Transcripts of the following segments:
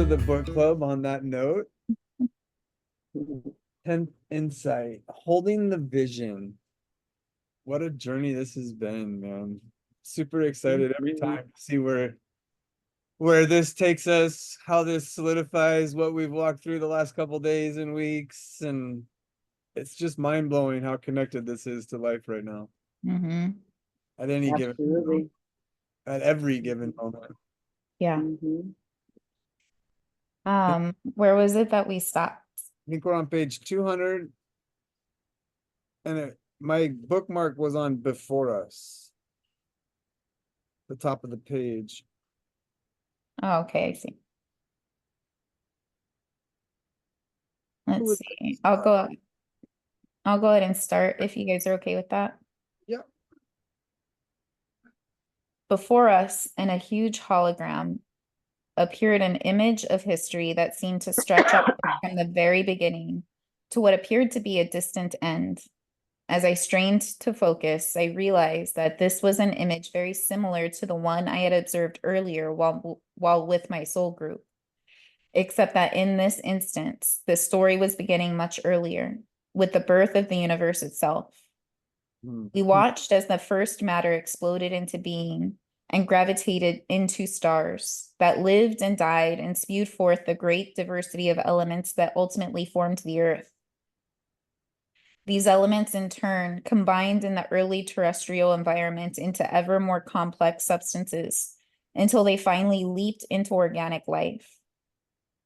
the book club on that note. 10th insight, holding the vision. What a journey this has been, man. Super excited every time to see where this takes us, how this solidifies what we've walked through the last couple days and weeks, and it's just mind-blowing how connected this is to life right now. Mm-hmm. At any given Absolutely. at every given moment. Yeah. Mhm. Where was it that we stopped? I think we're on page 200, and my bookmark was on before us, the top of the page. Oh, okay, I see. Who Let's was see. that? I'll go ahead and start if you guys are okay with that. Yeah. Before us, in a huge hologram, appeared an image of history that seemed to stretch out from the very beginning to what appeared to be a distant end. As I strained to focus, I realized that this was an image very similar to the one I had observed earlier while with my soul group, except that in this instance, the story was beginning much earlier, with the birth of the universe itself. We watched as the first matter exploded into being and gravitated into stars that lived and died and spewed forth the great diversity of elements that ultimately formed the earth. These elements, in turn, combined in the early terrestrial environment into ever more complex substances until they finally leaped into organic life.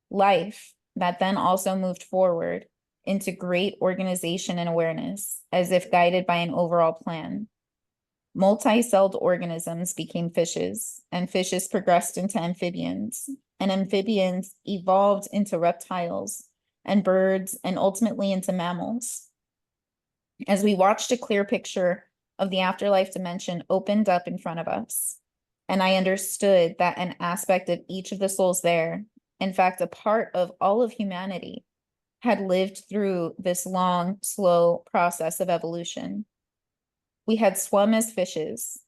Life that then also moved forward into great organization and awareness, as if guided by an overall plan. Multi-celled organisms became fishes, and fishes progressed into amphibians, and amphibians evolved into reptiles and birds, and ultimately into mammals. As we watched, a clear picture of the afterlife dimension opened up in front of us, and I understood that an aspect of each of the souls there, in fact, a part of all of humanity, had lived through this long, slow process of evolution. We had swum as fishes,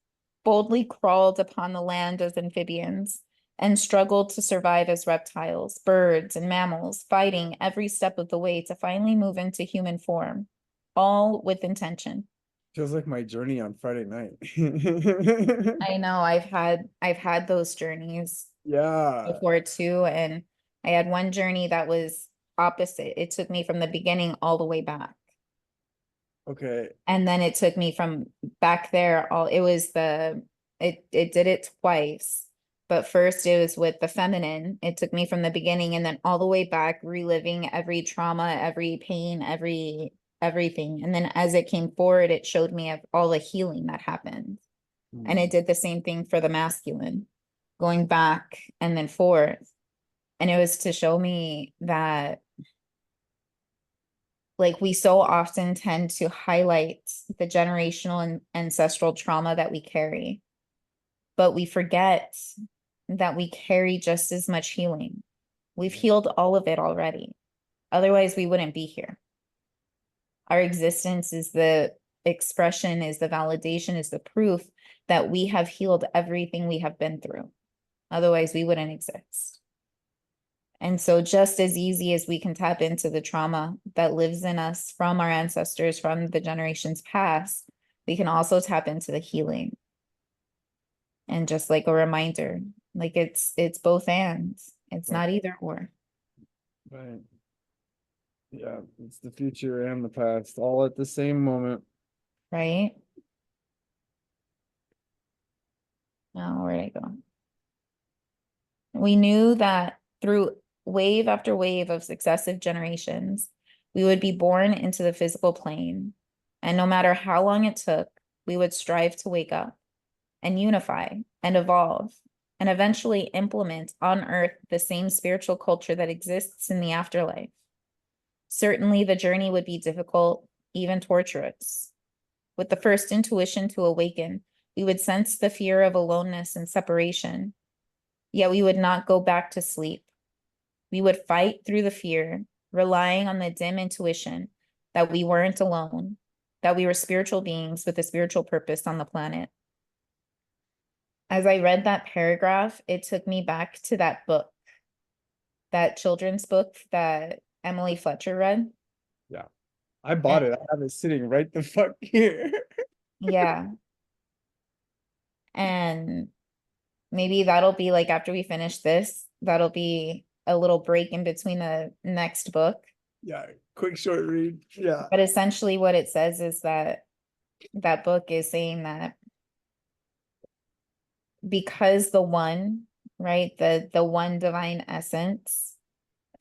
boldly crawled upon the land as amphibians, and struggled to survive as reptiles, birds, and mammals, fighting every step of the way to finally move into human form, all with intention. Feels like my journey on Friday night. I know I've had those journeys Yeah. before too, and I had one journey that was opposite. It took me from the beginning all the way back. Okay. And then it took me from back there all it did it twice. But first it was with the feminine. It took me from the beginning and then all the way back, reliving every trauma, every pain, everything. And then as it came forward, it showed me of all the healing that happened. And it did the same thing for the masculine, going back and then forth. And it was to show me that, like, we so often tend to highlight the generational and ancestral trauma that we carry, but we forget that we carry just as much healing. We've healed all of it already. Otherwise, we wouldn't be here. Our existence is the expression, is the validation, is the proof that we have healed everything we have been through. Otherwise, we wouldn't exist. And so just as easy as we can tap into the trauma that lives in us from our ancestors, from the generations past, we can also tap into the healing. And just like a reminder, like it's both and. It's not either or. Right. Yeah, it's the future and the past all at the same moment. Right? Now, where'd I go? We knew that through wave after wave of successive generations, we would be born into the physical plane. And no matter how long it took, we would strive to wake up and unify and evolve and eventually implement on earth the same spiritual culture that exists in the afterlife. Certainly, the journey would be difficult, even torturous. With the first intuition to awaken, we would sense the fear of aloneness and separation. Yet we would not go back to sleep. We would fight through the fear, relying on the dim intuition that we weren't alone, that we were spiritual beings with a spiritual purpose on the planet. As I read that paragraph, it took me back to that book that children's book that Emily Fletcher read. Yeah. I And bought it. I have it sitting right the fuck here. yeah, and maybe that'll be like after we finish this, that'll be a little break in between the next book. Yeah, quick short read. Yeah. But essentially what it says is that that book is saying that because the one, right, the one divine essence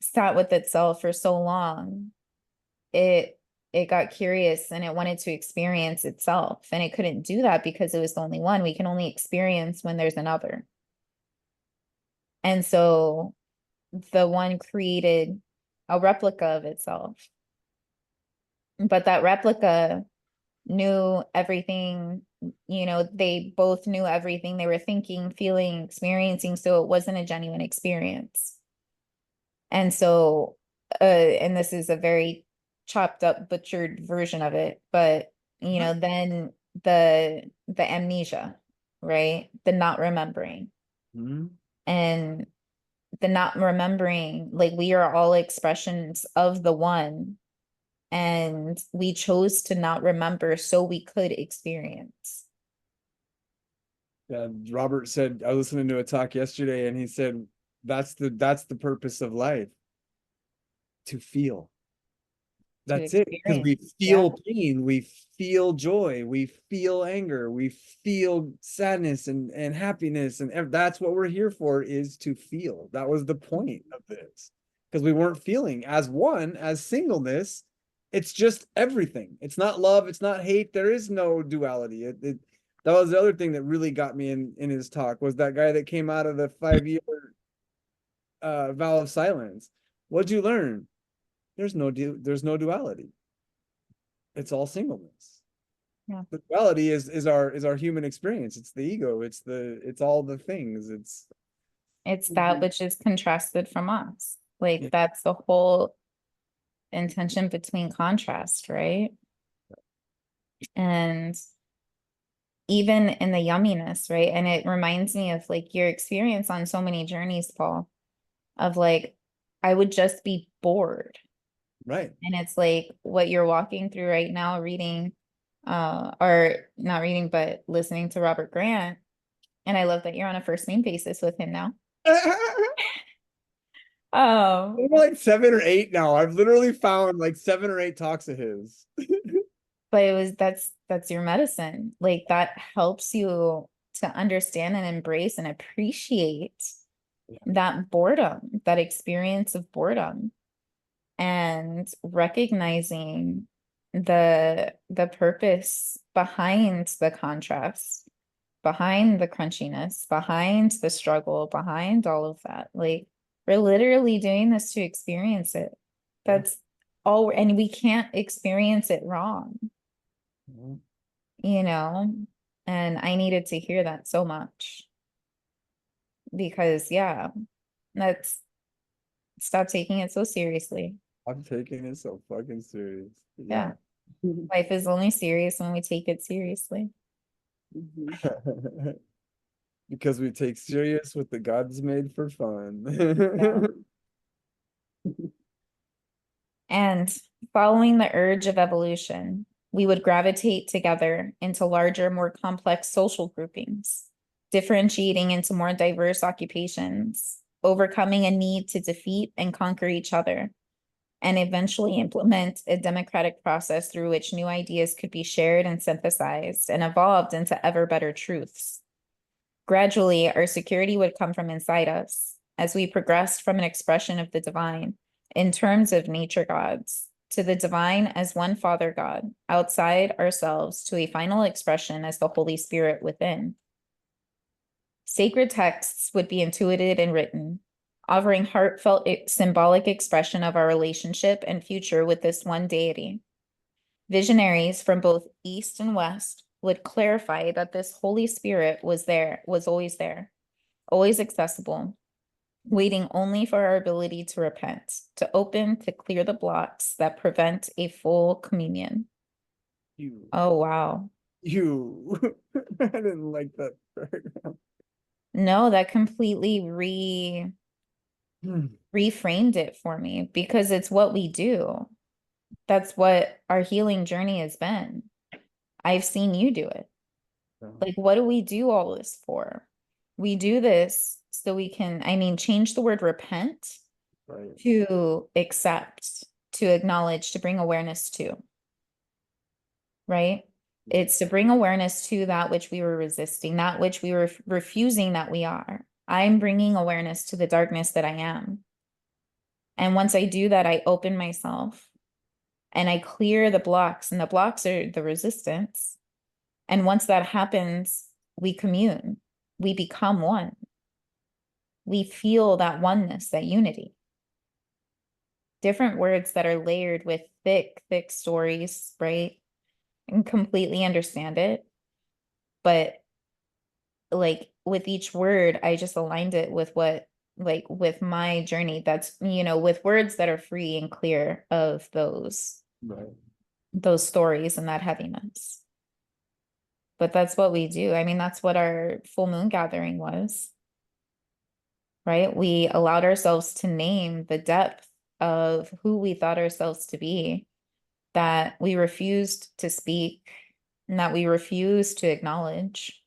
sat with itself for so long, it it got curious and it wanted to experience itself, and it couldn't do that because it was the only one. We can only experience when there's another. And so the one created a replica of itself, but that replica knew everything. They both knew everything they were thinking, feeling, experiencing, so it wasn't a genuine experience. And so and this is a very chopped up, butchered version of it, but then the amnesia, right, the not remembering, Mhm. and the not remembering, like, we are all expressions of the one, and we chose to not remember so we could experience. Yeah, Robert said, I was listening to a talk yesterday and he said, that's the purpose of life, to feel. To That's it. Because experience. we Yeah. feel pain, we feel joy, we feel anger, we feel sadness and happiness. And that's what we're here for, is to feel. That was the point of this. Because we weren't feeling as one, as singleness. It's just everything. It's not love, it's not hate. There is no duality. That was the other thing that really got me in his talk, was that guy that came out of the 5 year vow of silence. What'd you learn? There's no duality. It's all singleness. Yeah. The duality is our human experience. It's the ego. It's all the things. It's that which is contrasted from us. Like, Yeah, that's the whole intention between contrast, right? And even in the yumminess, right? And it reminds me of like your experience on so many journeys, Paul, of like, I would just be bored. right. And it's like what you're walking through right now, reading, or not reading, but listening to Robert Grant. And I love that you're on a first name basis with him now. Um, We're like 7 or 8 now. I've literally found like 7 or 8 talks of his. but that's your medicine. Like, that helps you to understand and embrace and appreciate that boredom, that experience of boredom, and recognizing the purpose behind the contrast, behind the crunchiness, behind the struggle, behind all of that. Like, we're literally doing this to experience it. Yeah. That's all, and we can't experience it wrong, Mhm. you know? And I needed to hear that so much because, yeah, that's stop taking it so seriously. I'm taking it so fucking serious. Yeah. Yeah. Life is only serious when we take it seriously. Because we take serious what the gods made for Yeah. fun. And following the urge of evolution, we would gravitate together into larger, more complex social groupings, differentiating into more diverse occupations, overcoming a need to defeat and conquer each other, and eventually implement a democratic process through which new ideas could be shared and synthesized and evolved into ever better truths. Gradually, our security would come from inside us as we progressed from an expression of the divine in terms of nature gods to the divine as one Father God outside ourselves to a final expression as the Holy Spirit within. Sacred texts would be intuited and written, offering heartfelt symbolic expression of our relationship and future with this one deity. Visionaries from both East and West would clarify that this Holy Spirit was always there, always accessible, waiting only for our ability to repent, to open, to clear the blocks that prevent a full communion. You, Oh, wow. you, I didn't like that paragraph. No, that completely reframed it for me because it's what we do. That's what our healing journey has been. I've seen you do it. Like, what do we do all this for? We do this so we can, I mean, change the word repent Right. to accept, to acknowledge, to bring awareness to, right? It's to bring awareness to that which we were resisting, that which we were refusing that we are. I'm bringing awareness to the darkness that I am. And once I do that, I open myself and I clear the blocks, and the blocks are the resistance. And once that happens, we commune, we become one. We feel that oneness, that unity. Different words that are layered with thick, thick stories, right? And completely understand it. But like with each word, I just aligned it with what, like with my journey, that's, with words that are free and clear of Right. those stories and that heaviness. But that's what we do. I mean, that's what our full moon gathering was, right? We allowed ourselves to name the depth of who we thought ourselves to be, that we refused to speak and that we refused to acknowledge.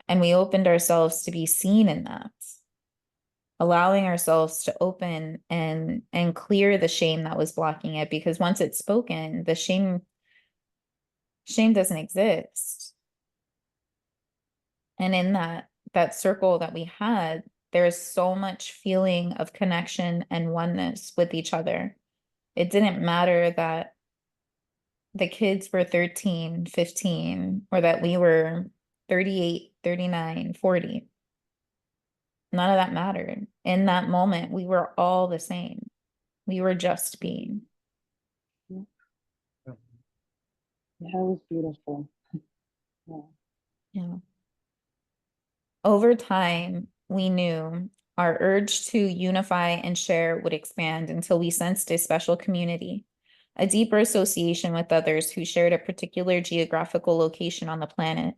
And we opened ourselves to be seen in that, allowing ourselves to open and clear the shame that was blocking it. Because once it's spoken, the shame doesn't exist. And in that circle that we had, there's so much feeling of connection and oneness with each other. It didn't matter that the kids were 13, 15, or that we were 38, 39, 40. None of that mattered. In that moment, we were all the same. We were just being. Yeah, that was beautiful. Yeah. Yeah. Over time, we knew our urge to unify and share would expand until we sensed a special community, a deeper association with others who shared a particular geographical location on the planet,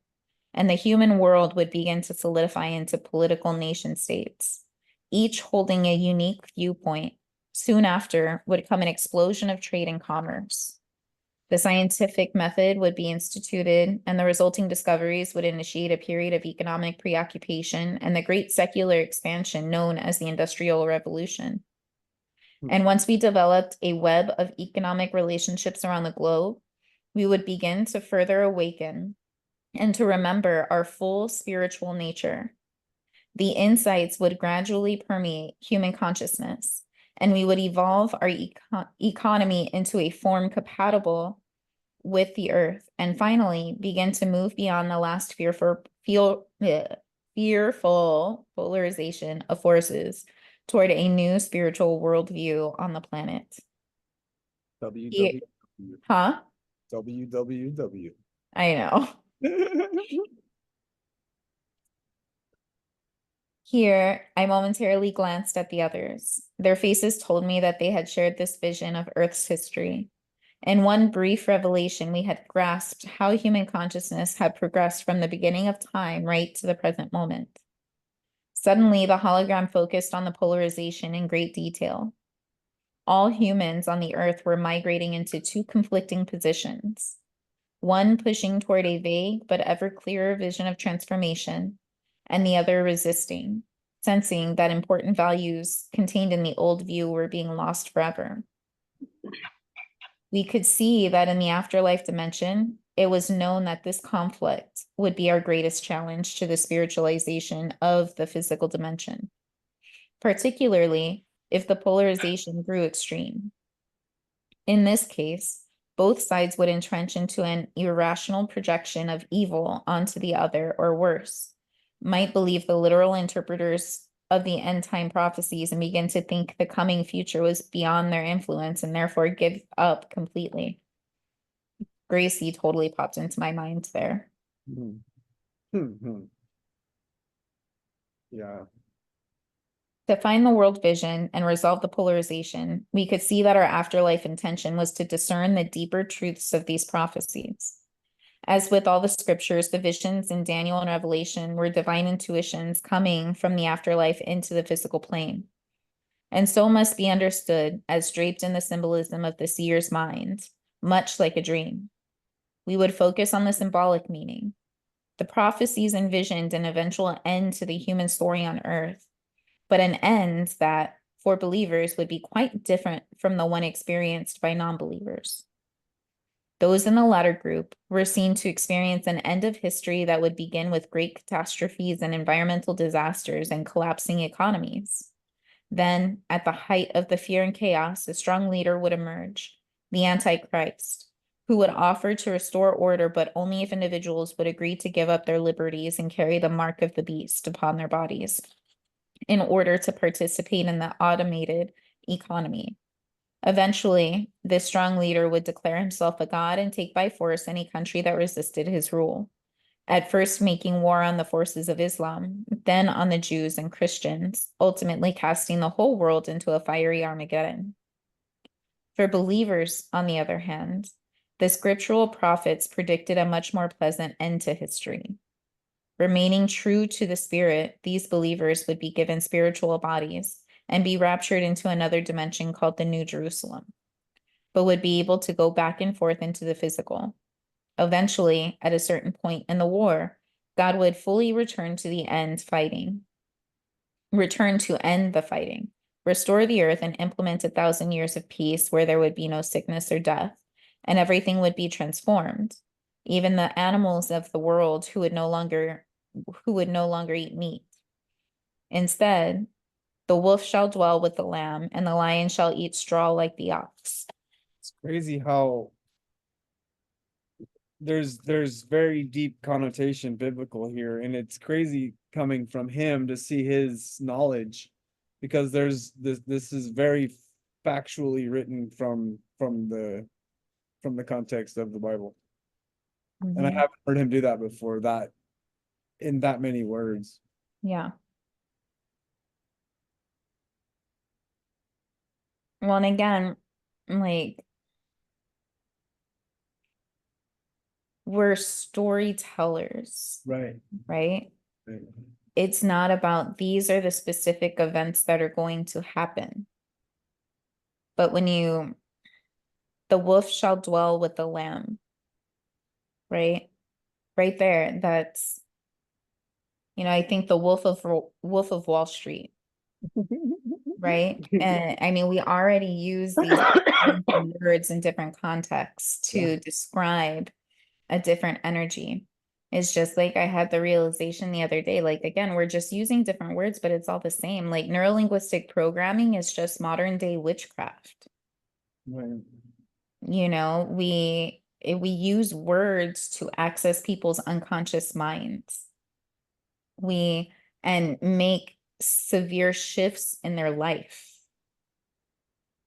and the human world would begin to solidify into political nation states, each holding a unique viewpoint. Soon after would come an explosion of trade and commerce. The scientific method would be instituted, and the resulting discoveries would initiate a period of economic preoccupation and the great secular expansion known as the Industrial Revolution. And once we developed a web of economic relationships around the globe, we would begin to further awaken and to remember our full spiritual nature. The insights would gradually permeate human consciousness, and we would evolve our economy into a form compatible with the earth, and finally begin to move beyond the last fearful polarization of forces toward a new spiritual worldview on the planet. WWW. Huh? WWW. I know. Here, I momentarily glanced at the others. Their faces told me that they had shared this vision of Earth's history. In one brief revelation, we had grasped how human consciousness had progressed from the beginning of time right to the present moment. Suddenly, the hologram focused on the polarization in great detail. All humans on the Earth were migrating into two conflicting positions, one pushing toward a vague but ever clearer vision of transformation, and the other resisting, sensing that important values contained in the old view were being lost forever. We could see that in the afterlife dimension, it was known that this conflict would be our greatest challenge to the spiritualization of the physical dimension, particularly if the polarization grew extreme. In this case, both sides would entrench into an irrational projection of evil onto the other, or worse, might believe the literal interpreters of the end time prophecies and begin to think the coming future was beyond their influence and therefore give up completely. Gracie totally popped into my mind there. Yeah. To find the world vision and resolve the polarization, we could see that our afterlife intention was to discern the deeper truths of these prophecies. As with all the scriptures, the visions in Daniel and Revelation were divine intuitions coming from the afterlife into the physical plane, and so must be understood as draped in the symbolism of the seer's mind, much like a dream. We would focus on the symbolic meaning. The prophecies envisioned an eventual end to the human story on earth, but an end that, for believers, would be quite different from the one experienced by non-believers. Those in the latter group were seen to experience an end of history that would begin with great catastrophes and environmental disasters and collapsing economies. Then, at the height of the fear and chaos, a strong leader would emerge, the Antichrist, who would offer to restore order, but only if individuals would agree to give up their liberties and carry the mark of the beast upon their bodies in order to participate in the automated economy. Eventually, this strong leader would declare himself a god and take by force any country that resisted his rule, at first making war on the forces of Islam, then on the Jews and Christians, ultimately casting the whole world into a fiery Armageddon. For believers, on the other hand, the scriptural prophets predicted a much more pleasant end to history. Remaining true to the Spirit, these believers would be given spiritual bodies and be raptured into another dimension called the New Jerusalem, but would be able to go back and forth into the physical. Eventually, at a certain point in the war, God would fully return to end the fighting, restore the earth, and implement 1,000 years of peace where there would be no sickness or death, and everything would be transformed. Even the animals of the world who would no longer eat meat. Instead, the wolf shall dwell with the lamb, and the lion shall eat straw like the ox. It's crazy how there's very deep connotation biblical here, and it's crazy coming from him to see his knowledge, because this is very factually written from the context of the Bible. And I haven't heard him do that before, that in that many words. Yeah. Well, and again, like, we're storytellers, Right. right? It's not about these are the specific events that are going to happen. But the wolf shall dwell with the lamb, right? Right there, that's, I think the Wolf of Wall Street, right? And I mean, we already use these different words in different contexts to describe a different energy. It's just like I had the realization the other day, like, again, we're just using different words, but it's all the same. Like, neurolinguistic programming is just modern day witchcraft. Right. We use words to access people's unconscious minds. And make severe shifts in their life.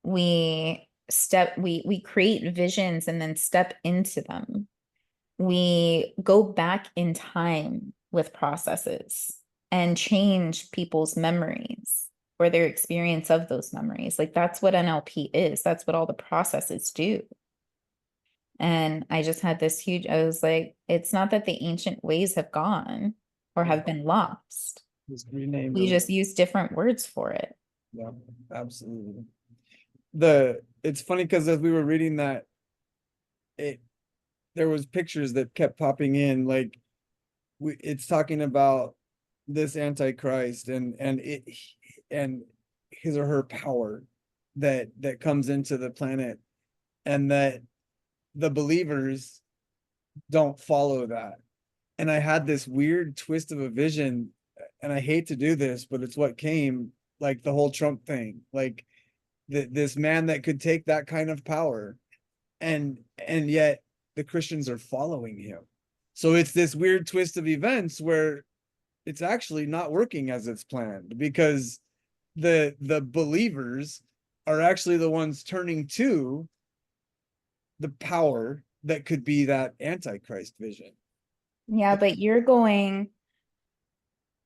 We create visions and then step into them. We go back in time with processes and change people's memories or their experience of those memories. Like, that's what NLP is. That's what all the processes do. And I just had I was like, it's not that the ancient ways have gone or have been lost. Just renamed We them. just use different words for it. Yeah, absolutely. It's funny because as we were reading that, there was pictures that kept popping in, like it's talking about this Antichrist and his or her power that comes into the planet, and that the believers don't follow that. And I had this weird twist of a vision, and I hate to do this, but it's what came, like the whole Trump thing, like this man that could take that kind of power, and yet the Christians are following him. So it's this weird twist of events where it's actually not working as it's planned, because the believers are actually the ones turning to the power that could be that Antichrist vision. Yeah, but you're going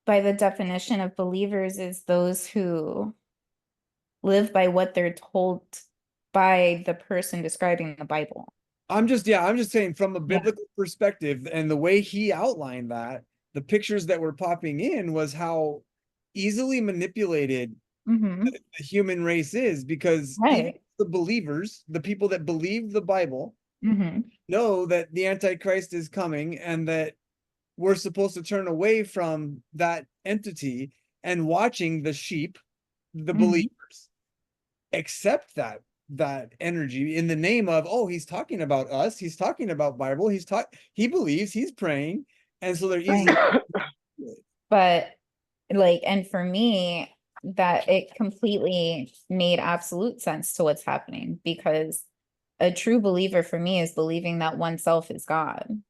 by the definition of believers is those who live by what they're told by the person describing the Bible. I'm just saying from a Yeah. biblical perspective and the way he outlined that, the pictures that were popping in was how easily manipulated Mm-hmm. the human race is, because even Right. the believers, the people that believe the Bible, Mm-hmm. know that the Antichrist is coming and that we're supposed to turn away from that entity and watching the sheep, the Mm-hmm. believers, accept that energy in the name of, oh, he's talking about us, he's talking about Bible, he believes, he's praying, and so they're easily. Right. But like, and for me, that it completely made absolute sense to what's happening, because a true believer for me is believing that oneself is God.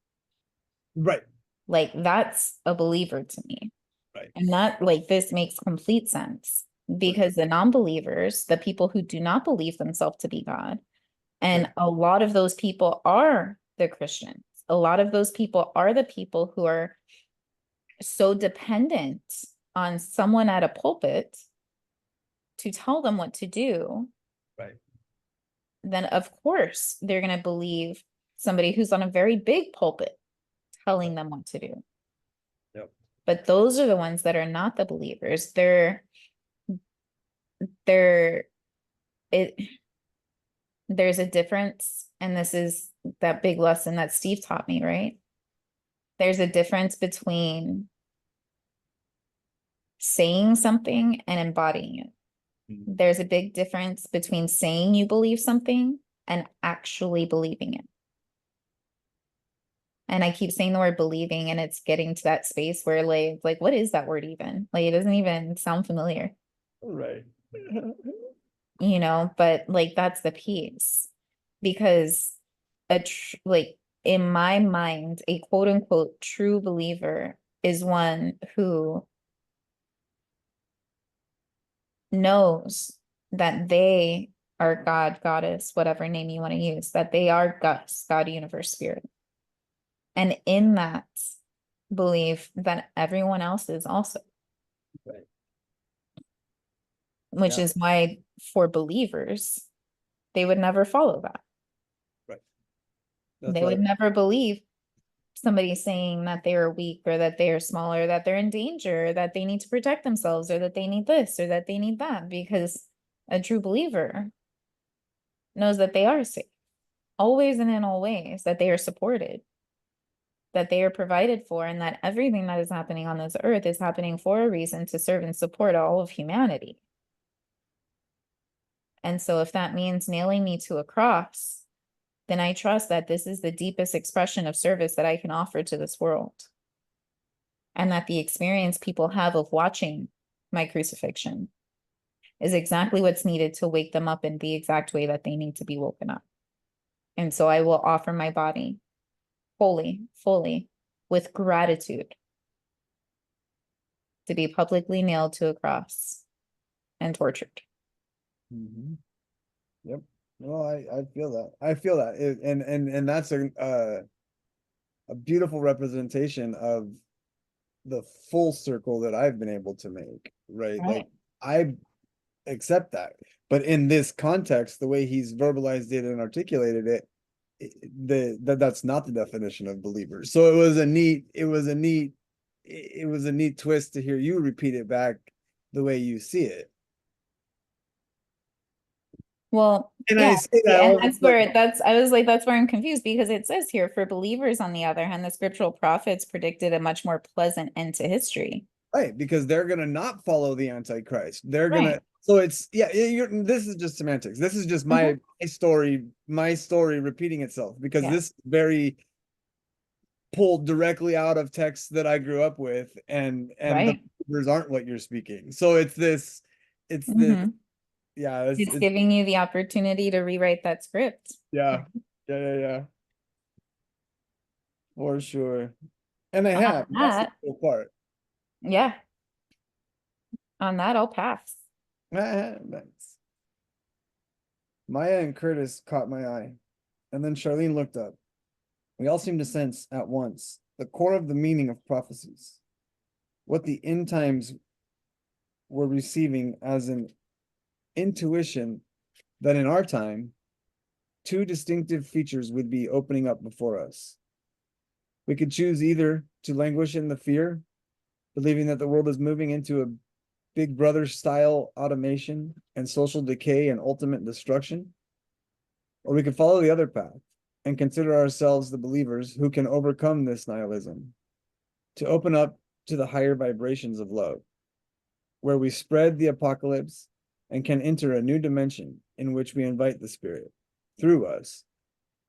Right, Like that's a believer to me. right, And that, like, this makes complete sense, because the non-believers, the people who do not believe themselves to be God, and right, a lot of those people are the Christians. A lot of those people are the people who are so dependent on someone at a pulpit to tell them what to do. right. Then of course they're going to believe somebody who's on a very big pulpit telling them what to do. Yep. But those are the ones that are not the believers. They're it there's a difference, and this is that big lesson that Steve taught me, right? There's a difference between saying something and embodying it. Mhm. There's a big difference between saying you believe something and actually believing it. And I keep saying the word believing, and it's getting to that space where like what is that word even? Like it doesn't even sound familiar, Right. but like that's the piece. Because like in my mind, a quote unquote true believer is one who knows that they are God, goddess, whatever name you want to use, that they are Gus, God, universe, spirit. And in that belief that everyone else is also, Right. which Yeah. is why for believers, they would never follow that. Right. That's They would why. never believe somebody saying that they are weak, or that they are small, or that they're in danger, or that they need to protect themselves, or that they need this, or that they need that, because a true believer knows that they are safe, always and in all ways, that they are supported, that they are provided for, and that everything that is happening on this earth is happening for a reason, to serve and support all of humanity. And so if that means nailing me to a cross, then I trust that this is the deepest expression of service that I can offer to this world. And that the experience people have of watching my crucifixion is exactly what's needed to wake them up in the exact way that they need to be woken up. And so I will offer my body wholly, fully, with gratitude, to be publicly nailed to a cross and tortured. Mhm. Yep. No, I feel that. I feel that. And that's a beautiful representation of the full circle that I've been able to make, right? Like Right. I accept that. But in this context, the way he's verbalized it and articulated it, that's not the definition of believers. So it was a neat twist to hear you repeat it back the way you see it. Well, And yeah, I say that and almost like, I was like, that's where I'm confused, because it says here, for believers, on the other hand, the scriptural prophets predicted a much more pleasant end to history. right, because they're gonna not follow the Antichrist. They're Right. gonna, so it's, yeah, this is just semantics. This is just Mhm. my story repeating itself, because Yeah. this very pulled directly out of texts that I grew up with, and the Right. numbers aren't what you're speaking. So it's this, Mhm. yeah, It's it's giving you the opportunity to rewrite that script. yeah, yeah, for sure. And I On have. That's the that, cool part. yeah, on that, I'll pass. Nice. Maya and Curtis caught my eye, and then Charlene looked up. We all seemed to sense at once the core of the meaning of prophecies, what the end times were receiving as an intuition that in our time two distinctive features would be opening up before us. We could choose either to languish in the fear, believing that the world is moving into a Big Brother style automation and social decay and ultimate destruction, or we could follow the other path and consider ourselves the believers who can overcome this nihilism, to open up to the higher vibrations of love, where we spread the apocalypse and can enter a new dimension in which we invite the Spirit, through us,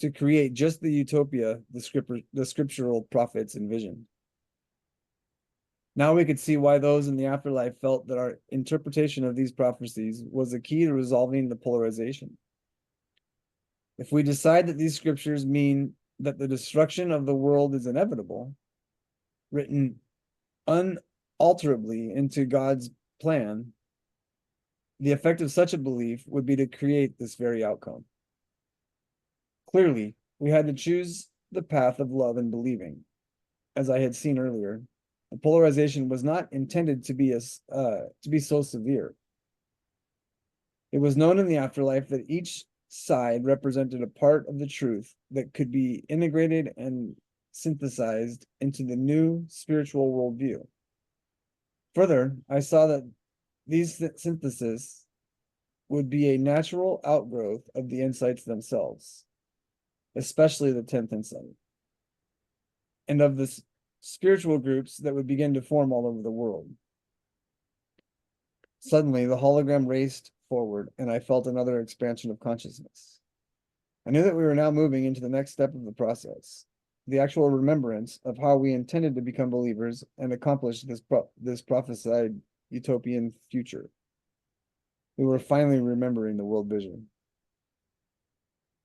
to create just the utopia the scriptural prophets envisioned. Now we could see why those in the afterlife felt that our interpretation of these prophecies was the key to resolving the polarization. If we decide that these scriptures mean that the destruction of the world is inevitable, written unalterably into God's plan, the effect of such a belief would be to create this very outcome. Clearly, we had to choose the path of love and believing. As I had seen earlier, the polarization was not intended to be so severe. It was known in the afterlife that each side represented a part of the truth that could be integrated and synthesized into the new spiritual worldview. Further, I saw that these synthesis would be a natural outgrowth of the insights themselves, especially the 10th insight, and of the spiritual groups that would begin to form all over the world. Suddenly, the hologram raced forward, and I felt another expansion of consciousness. I knew that we were now moving into the next step of the process, the actual remembrance of how we intended to become believers and accomplish this prophesied utopian future. We were finally remembering the world vision.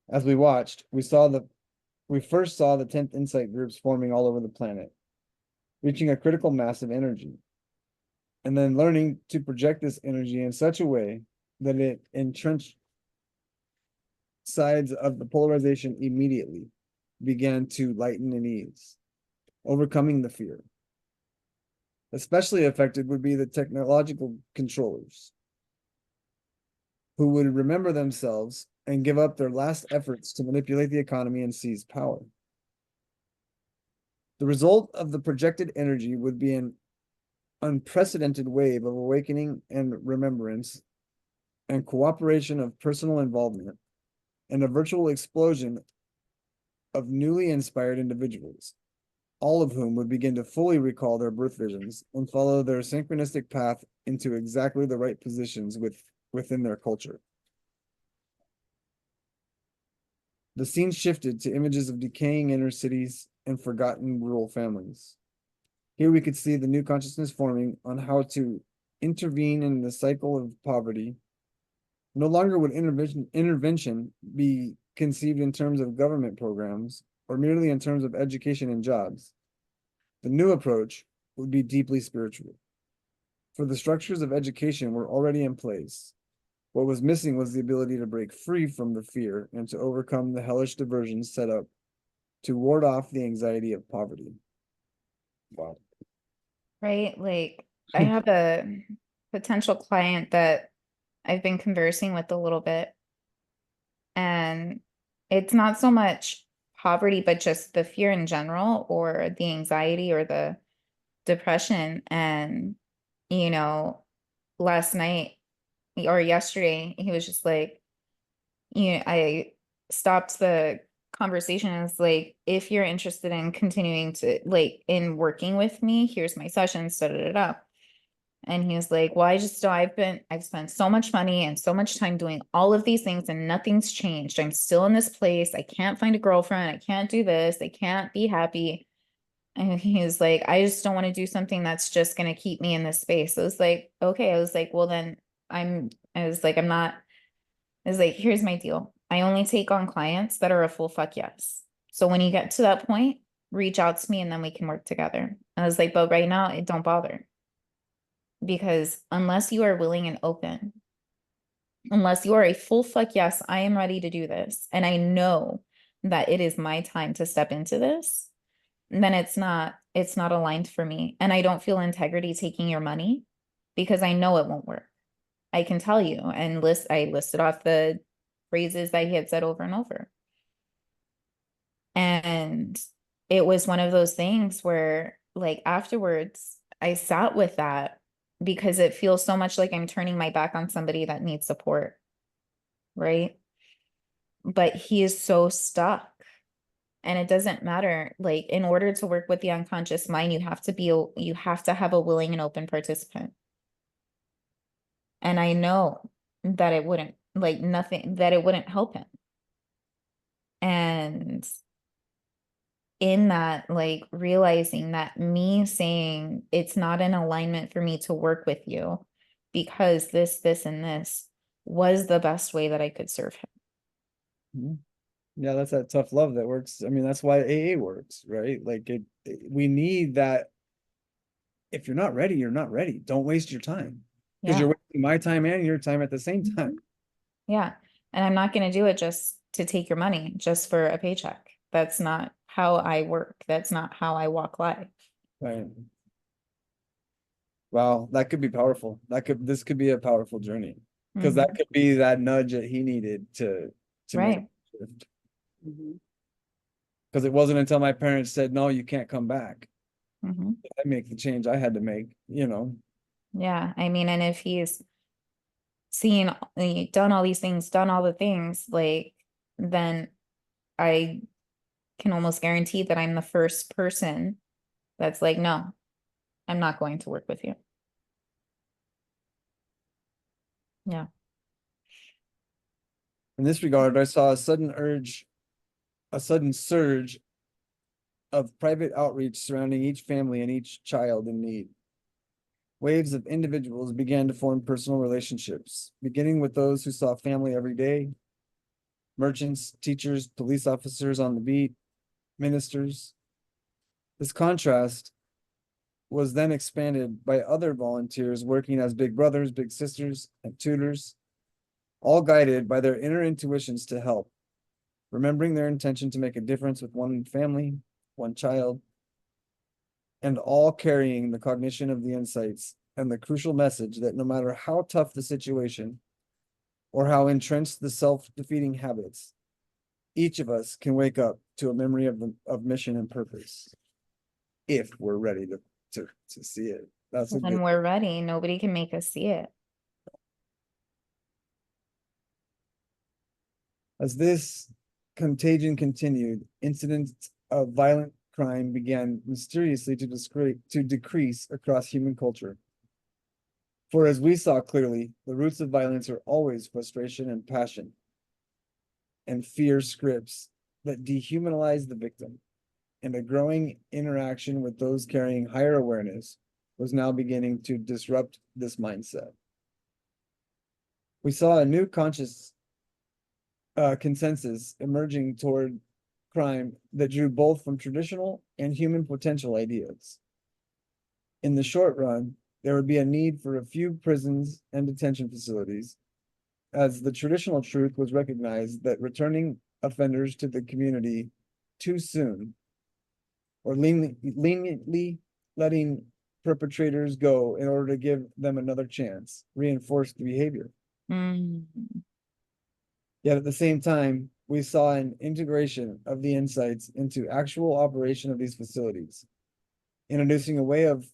As we watched, we first saw the 10th insight groups forming all over the planet, reaching a critical mass of energy, and then learning to project this energy in such a way that it entrenched sides of the polarization immediately began to lighten and ease, overcoming the fear. Especially affected would be the technological controllers, who would remember themselves and give up their last efforts to manipulate the economy and seize power. The result of the projected energy would be an unprecedented wave of awakening and remembrance and cooperation of personal involvement, and a virtual explosion of newly inspired individuals, all of whom would begin to fully recall their birth visions and follow their synchronistic path into exactly the right positions within their culture. The scene shifted to images of decaying inner cities and forgotten rural families. Here we could see the new consciousness forming on how to intervene in the cycle of poverty. No longer would intervention be conceived in terms of government programs or merely in terms of education and jobs. The new approach would be deeply spiritual. For the structures of education were already in place. What was missing was the ability to break free from the fear and to overcome the hellish diversions set up to ward off the anxiety of poverty. Wow. Right? Like, I have a potential client that I've been conversing with a little bit, and it's not so much poverty, but just the fear in general, or the anxiety or the depression. And, last night or yesterday, he was just like, I stopped the conversation and was like, if you're interested in continuing to in working with me, here's my sessions, da da da da. And he was like, well, I've spent so much money and so much time doing all of these things and nothing's changed. I'm still in this place. I can't find a girlfriend. I can't do this. I can't be happy. And he was like, I just don't want to do something that's just going to keep me in this space. I was like, okay. I was like, well, then I was like, here's my deal. I only take on clients that are a full fuck yes. So when you get to that point, reach out to me and then we can work together. I was like, but right now, it don't bother. Because unless you are willing and open, unless you are a full fuck yes, I am ready to do this, and I know that it is my time to step into this, then it's not aligned for me. And I don't feel integrity taking your money because I know it won't work. I can tell you, and I listed off the phrases that he had said over and over. And it was one of those things where, like, afterwards, I sat with that because it feels so much like I'm turning my back on somebody that needs support, right? But he is so stuck. And it doesn't matter. Like, in order to work with the unconscious mind, you have to have a willing and open participant. And I know that it wouldn't, like, nothing, that it wouldn't help him. And in that, like, realizing that me saying it's not in alignment for me to work with you because this, and this was the best way that I could serve him. Mhm. Yeah, that's that tough love that works. I mean, that's why AA works, right? Like we need that. If you're not ready, you're not ready. Don't waste your time because Yeah. you're wasting my time and your time at the same time. Yeah. And I'm not going to do it just to take your money, just for a paycheck. That's not how I work. That's not how I walk life. Right. Wow, that could be powerful. This could be a powerful journey because that Mhm. could be that nudge that he needed to make Right. a shift. Mhm. Because it wasn't until my parents said, "No, you can't come back," Mhm. I make the change I had to make, Yeah. I mean, and if he's seen, done all these things, done all the things, like, then I can almost guarantee that I'm the first person that's like, no, I'm not going to work with you. Yeah. In this regard, I saw a sudden surge of private outreach surrounding each family and each child in need. Waves of individuals began to form personal relationships, beginning with those who saw family every day, merchants, teachers, police officers on the beat, ministers. This contrast was then expanded by other volunteers working as big brothers, big sisters, and tutors, all guided by their inner intuitions to help, remembering their intention to make a difference with one family, one child, and all carrying the cognition of the insights and the crucial message that no matter how tough the situation or how entrenched the self-defeating habits, each of us can wake up to a memory of mission and purpose if we're ready to see it. That's a When good. we're ready, nobody can make us see it. As this contagion continued, incidents of violent crime began mysteriously to decrease across human culture. For as we saw clearly, the roots of violence are always frustration and passion, and fear scripts that dehumanize the victim. And a growing interaction with those carrying higher awareness was now beginning to disrupt this mindset. We saw a new conscious consensus emerging toward crime that drew both from traditional and human potential ideas. In the short run, there would be a need for a few prisons and detention facilities, as the traditional truth was recognized that returning offenders to the community too soon or leniently letting perpetrators go in order to give them another chance reinforced the behavior. Mm. Yet at the same time, we saw an integration of the insights into actual operation of these facilities, introducing a way of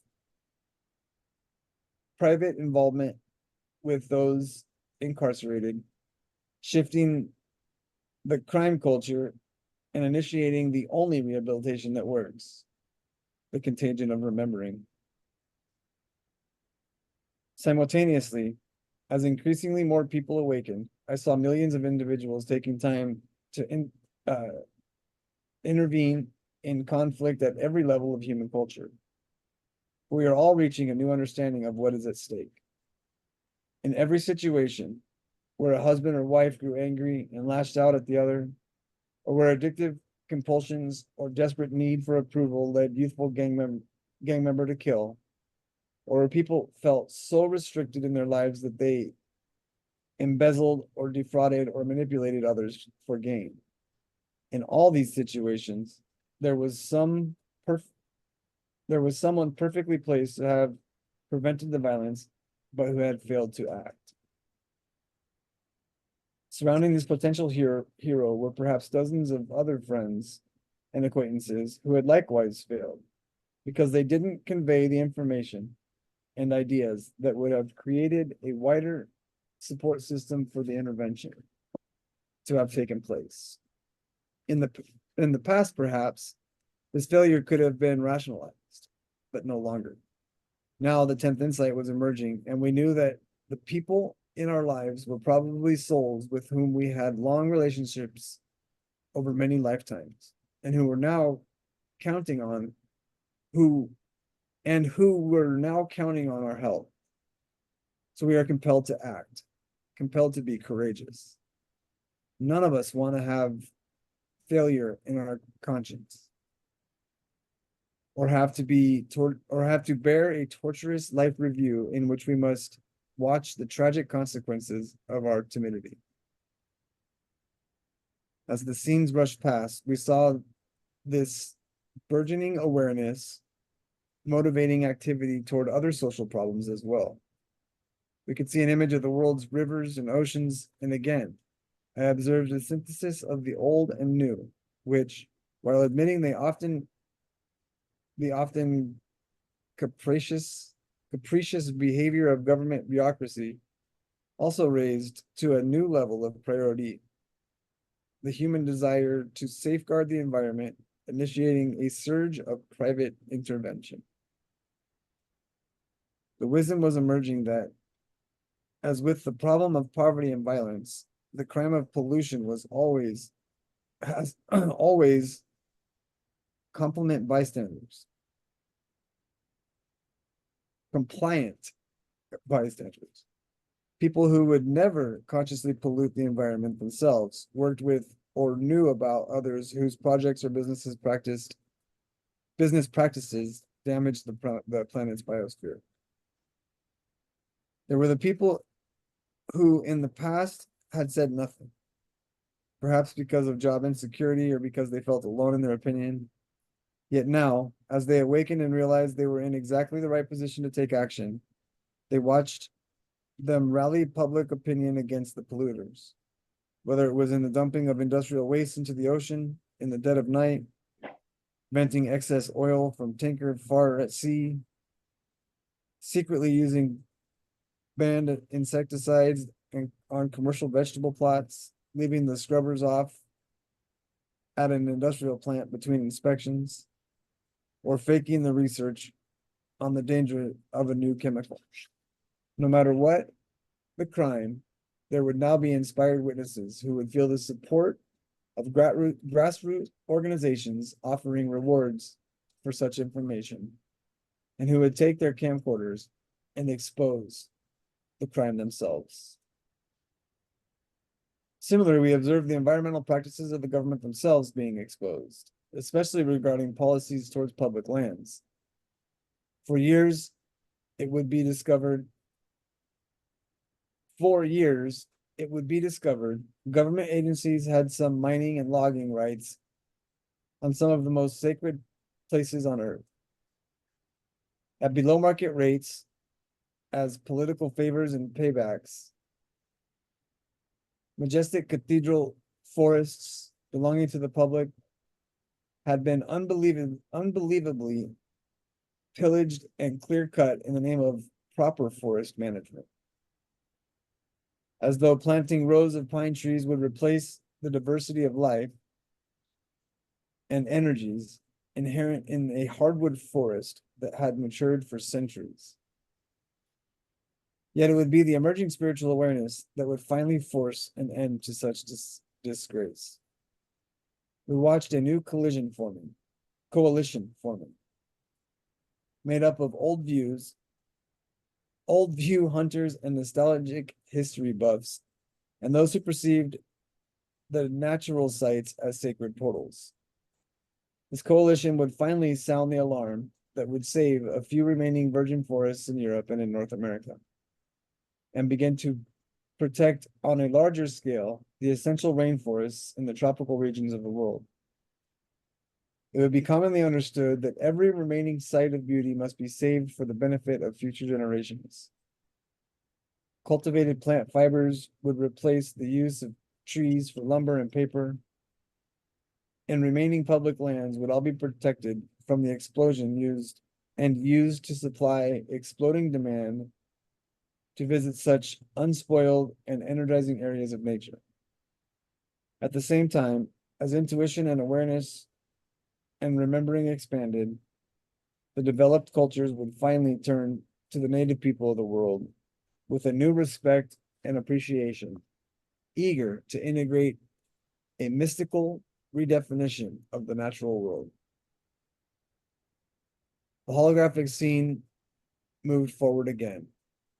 private involvement with those incarcerated, shifting the crime culture and initiating the only rehabilitation that works, the contagion of remembering. Simultaneously, as increasingly more people awakened, I saw millions of individuals taking time to intervene in conflict at every level of human culture. We are all reaching a new understanding of what is at stake. In every situation where a husband or wife grew angry and lashed out at the other, or where addictive compulsions or desperate need for approval led youthful gang member to kill, or where people felt so restricted in their lives that they embezzled or defrauded or manipulated others for gain. In all these situations, there was someone perfectly placed to have prevented the violence, but who had failed to act. Surrounding this potential hero were perhaps dozens of other friends and acquaintances who had likewise failed because they didn't convey the information and ideas that would have created a wider support system for the intervention to have taken place. In the past, perhaps, this failure could have been rationalized, but no longer. Now the 10th insight was emerging, and we knew that the people in our lives were probably souls with whom we had long relationships over many lifetimes, and who were now counting on who were now counting on our help. So we are compelled to act, compelled to be courageous. None of us want to have failure in our conscience, or have to bear a torturous life review in which we must watch the tragic consequences of our timidity. As the scenes rushed past, we saw this burgeoning awareness motivating activity toward other social problems as well. We could see an image of the world's rivers and oceans, and again, I observed a synthesis of the old and new, which, while admitting the often capricious behavior of government bureaucracy, also raised to a new level of priority the human desire to safeguard the environment, initiating a surge of private intervention. The wisdom was emerging that, as with the problem of poverty and violence, the crime of pollution has always compliant bystanders. People who would never consciously pollute the environment themselves worked with or knew about others whose projects or business practices damaged the planet's biosphere. There were the people who in the past had said nothing, perhaps because of job insecurity or because they felt alone in their opinion. Yet now, as they awakened and realized they were in exactly the right position to take action, they watched them rally public opinion against the polluters, whether it was in the dumping of industrial waste into the ocean in the dead of night, venting excess oil from tanker far at sea, secretly using banned insecticides on commercial vegetable plots, leaving the scrubbers off at an industrial plant between inspections, or faking the research on the danger of a new chemical. No matter what the crime, there would now be inspired witnesses who would feel the support of grassroots organizations offering rewards for such information, and who would take their camcorders and expose the crime themselves. Similarly, we observe the environmental practices of the government themselves being exposed, especially regarding policies towards public lands. For years, it would be discovered government agencies had some mining and logging rights on some of the most sacred places on earth at below market rates as political favors and paybacks. Majestic cathedral forests belonging to the public had been unbelievably pillaged and clear-cut in the name of proper forest management, as though planting rows of pine trees would replace the diversity of life and energies inherent in a hardwood forest that had matured for centuries. Yet it would be the emerging spiritual awareness that would finally force an end to such disgrace. We watched a new coalition forming, made up of old view hunters and nostalgic history buffs, and those who perceived the natural sites as sacred portals. This coalition would finally sound the alarm that would save a few remaining virgin forests in Europe and in North America, and begin to protect on a larger scale the essential rainforests in the tropical regions of the world. It would be commonly understood that every remaining site of beauty must be saved for the benefit of future generations. Cultivated plant fibers would replace the use of trees for lumber and paper, and remaining public lands would all be protected from the explosion used to supply exploding demand to visit such unspoiled and energizing areas of nature. At the same time, as intuition and awareness and remembering expanded, the developed cultures would finally turn to the native people of the world with a new respect and appreciation, eager to integrate a mystical redefinition of the natural world. The holographic scene moved forward again.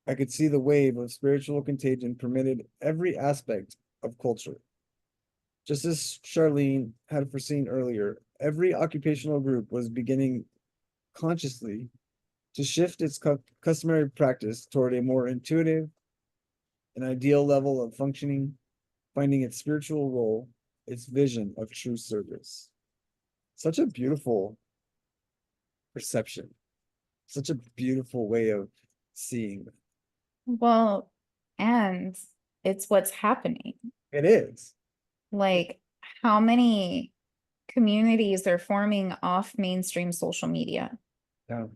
I could see the wave of spiritual contagion permitted every aspect of culture. Just as Charlene had foreseen earlier, every occupational group was beginning consciously to shift its customary practice toward a more intuitive and ideal level of functioning, finding its spiritual role, its vision of true service. Such a beautiful perception, such a beautiful way of seeing. Well, and it's what's happening. It is. Like, how many communities are forming off mainstream social media? Yeah.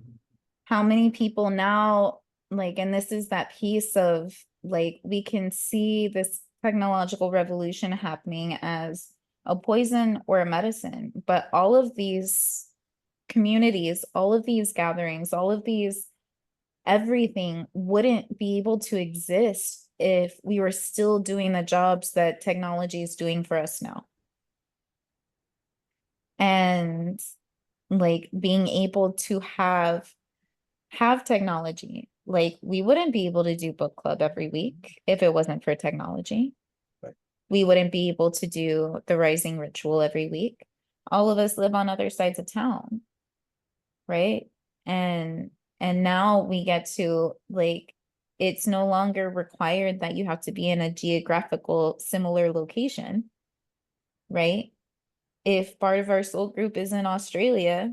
How many people now, like, and this is that piece of, like, we can see this technological revolution happening as a poison or a medicine, but all of these communities, all of these gatherings, all of these, everything wouldn't be able to exist if we were still doing the jobs that technology is doing for us now. And like being able to have technology, like we wouldn't be able to do book club every week if it wasn't for technology. Right. We wouldn't be able to do the rising ritual every week. All of us live on other sides of town, right? And now we get to, like, it's no longer required that you have to be in a geographical similar location, right? If part of our soul group is in Australia,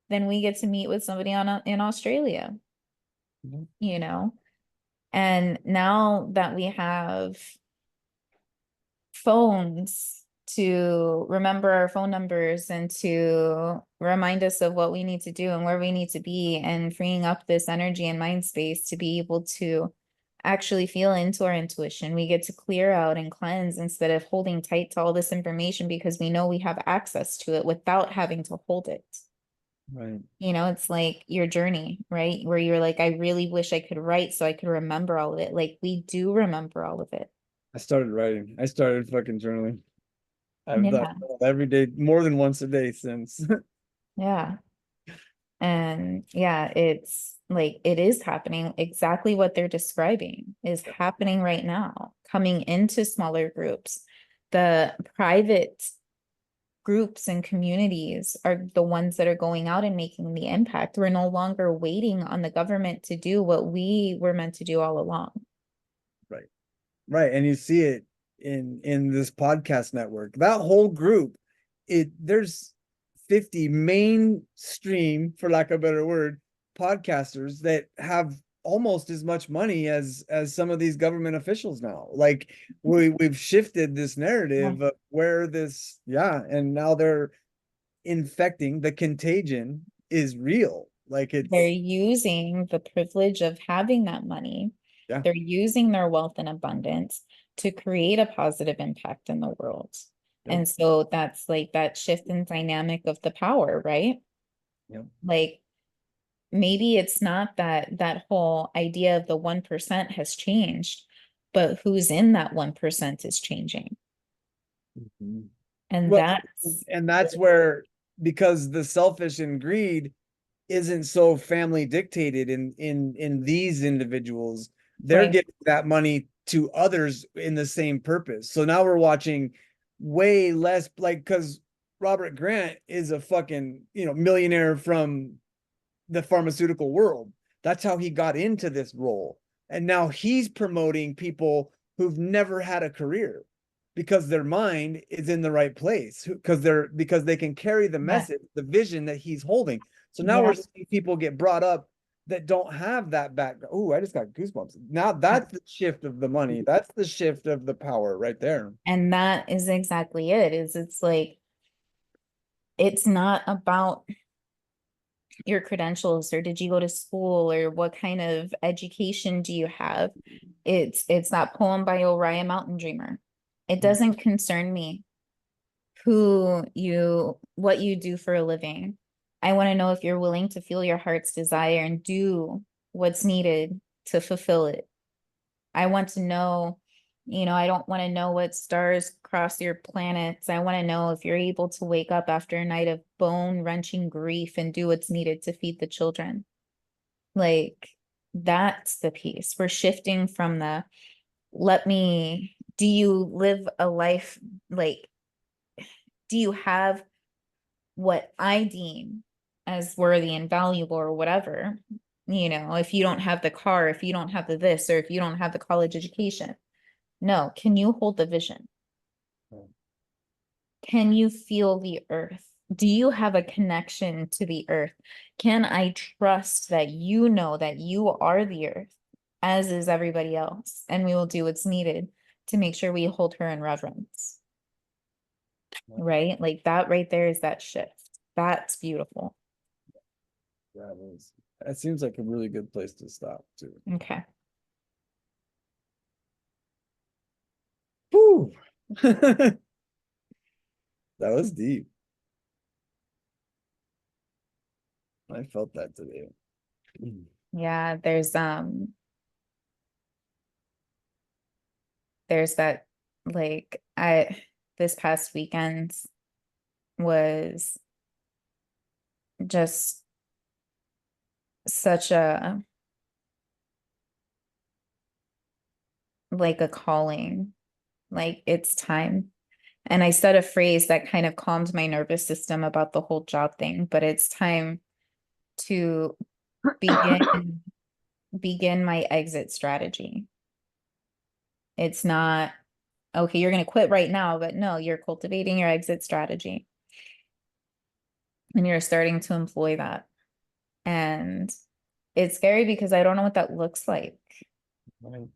then we get to meet with somebody in Australia, Mhm. you know? And now that we have phones to remember our phone numbers and to remind us of what we need to do and where we need to be, and freeing up this energy and mind space to be able to actually feel into our intuition, we get to clear out and cleanse instead of holding tight to all this information because we know we have access to it without having to hold it. Right. You know, it's like your journey, right? Where you're like, I really wish I could write so I could remember all of it. Like, we do remember all of it. I started writing. I started fucking journaling. I've done Yeah. it every day, more than once a day since. Yeah. And yeah, it's like, it is happening. Exactly what they're describing is happening right now, coming into smaller groups. The private groups and communities are the ones that are going out and making the impact. We're no longer waiting on the government to do what we were meant to do all along. Right. Right. And you see it in this podcast network. That whole group, there's 50 mainstream, for lack of a better word, podcasters that have almost as much money as some of these government officials now. Like we've shifted this narrative of where this, and now they're infecting, the contagion is real. Like They're using the privilege of having that money. Yeah. They're using their wealth and abundance to create a positive impact in the world. Yeah. And so that's like that shift in dynamic of the power, right? Yeah. Like, maybe it's not that whole idea of the 1% has changed, but who's in that 1% is changing. Mhm. And Well, that's and that's where, because the selfish and greed isn't so family dictated in these individuals, they're right. giving that money to others in the same purpose. So now we're watching way less, like, because Robert Grant is a fucking, millionaire from the pharmaceutical world. That's how he got into this role. And now he's promoting people who've never had a career because their mind is in the right place, because they can carry the message, the vision that he's holding. So now we're seeing people get brought up that don't have that background. Oh, I just got goosebumps. Now that's the shift of the money. That's the shift of the power right there. And that is exactly it. It's like, it's not about your credentials or did you go to school or what kind of education do you have. It's that poem by Oriah Mountain Dreamer. It doesn't concern me what you do for a living. I want to know if you're willing to feel your heart's desire and do what's needed to fulfill it. I want to know, I don't want to know what stars cross your planets. I want to know if you're able to wake up after a night of bone-wrenching grief and do what's needed to feed the children. Like, that's the piece. We're shifting from do you live a life, like, do you have what I deem as worthy and valuable or whatever? If you don't have the car, if you don't have the this, or if you don't have the college education. No, can you hold the vision? Can you feel the earth? Do you have a connection to the earth? Can I trust that you know that you are the earth, as is everybody else, and we will do what's needed to make sure we hold her in reverence? Right? Like that right there is that shift. That's beautiful. That seems like a really good place to stop too. Okay. Whew. That was deep. I felt that today. Yeah, there's that, like, this past weekend was just such a calling, like it's time. And I said a phrase that kind of calmed my nervous system about the whole job thing, but it's time to begin my exit strategy. It's not, okay, you're going to quit right now, but no, you're cultivating your exit strategy. And you're starting to employ that. And it's scary because I don't know what that looks like. Right.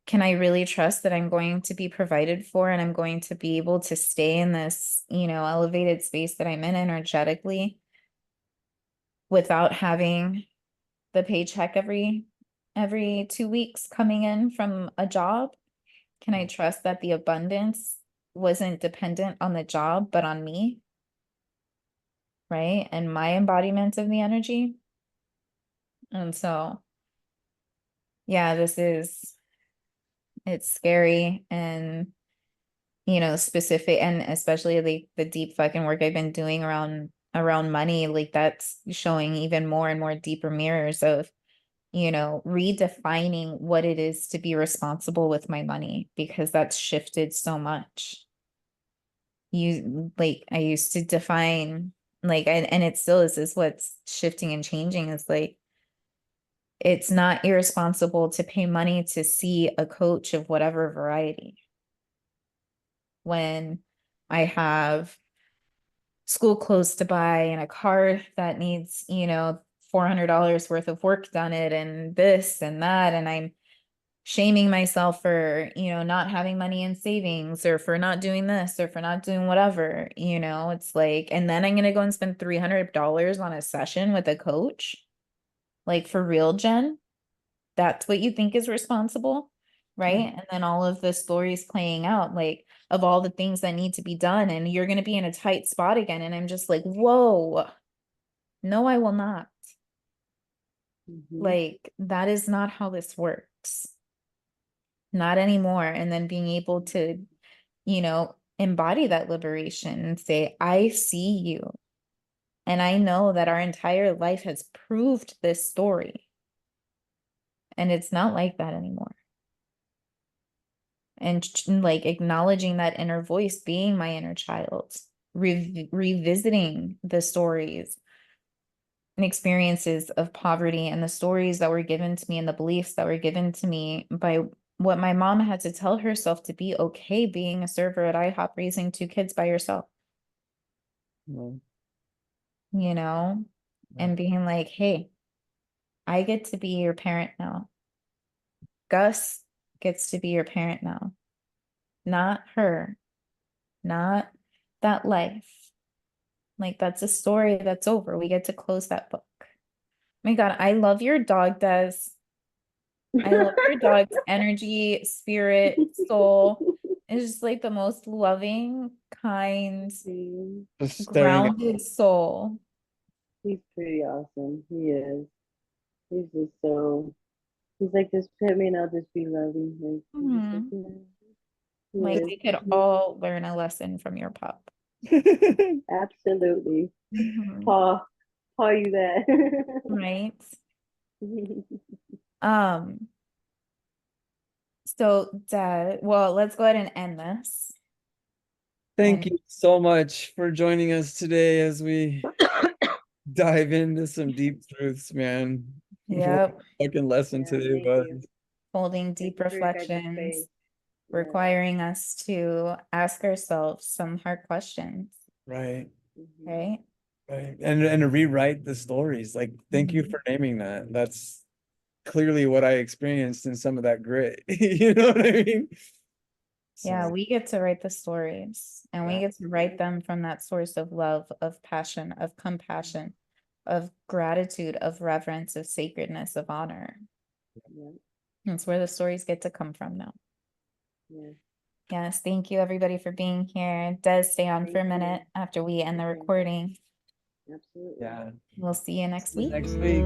Can I really trust that I'm going to be provided for and I'm going to be able to stay in this, elevated space that I'm in energetically without having the paycheck every 2 weeks coming in from a job? Can I trust that the abundance wasn't dependent on the job, but on me? Right? And my embodiment of the energy. And so, yeah, it's scary and, specific, and especially the deep fucking work I've been doing around money, like that's showing even more and more deeper mirrors of, redefining what it is to be responsible with my money, because that's shifted so much. I used to define, and it still is what's shifting and changing, is like, it's not irresponsible to pay money to see a coach of whatever variety when I have school clothes to buy and a car that needs, $400 worth of work done it and this and that. And I'm shaming myself for, not having money in savings or for not doing this or for not doing whatever, it's like, and then I'm going to go and spend $300 on a session with a coach. Like, for real, Jen, that's what you think is responsible, right? And then all of the stories playing out, like, of all the things that need to be done, and you're going to be in a tight spot again. And I'm just like, whoa, no, I will not. Like, that is not how this works. Not anymore. And then being able to, embody that liberation and say, I see you. And I know that our entire life has proved this story. And it's not like that anymore. And like acknowledging that inner voice being my inner child, revisiting the stories and experiences of poverty and the stories that were given to me and the beliefs that were given to me by what my mom had to tell herself to be okay being a server at IHOP raising 2 kids by yourself. Mm. and being like, hey, I get to be your parent now. Gus gets to be your parent now. Not her, not that life. Like, that's a story that's over. We get to close that book. My God, I love your dog, Des. I love your dog's energy, spirit, soul. It's just like the most loving, kind, He's Just staring at grounded soul. pretty awesome. He is. He's just so. He's like, just pet me and I'll just be loving. Like, I'm just like, Mhm. yeah. He Like, is. we could all learn a lesson from your pup. Absolutely. Mhm. Paw you that. Right? Um, so Dad, well, let's go ahead and end this. Thank And you so much for joining us today as we dive into some deep truths, man. What yep, a fucking lesson Yeah, today thank you. was. holding Thank deep you for your guys' reflections, space. Yeah. requiring us to ask ourselves some hard questions, Right, Mhm. right? right. And to rewrite the stories. Like, thank you Mhm. for naming that. That's clearly what I experienced in some of that grit. You know what I mean? Yeah, So, we get to write the stories and we yeah. get to write them from that source of love, of passion, of compassion, of gratitude, of reverence, of sacredness, of honor. Yeah. That's where the stories get to come from now. Yeah. Yes, thank you everybody for being here. Does stay on for a Thank you. minute after we end the Okay. recording. Absolutely. Yeah. We'll see you next week. Next week.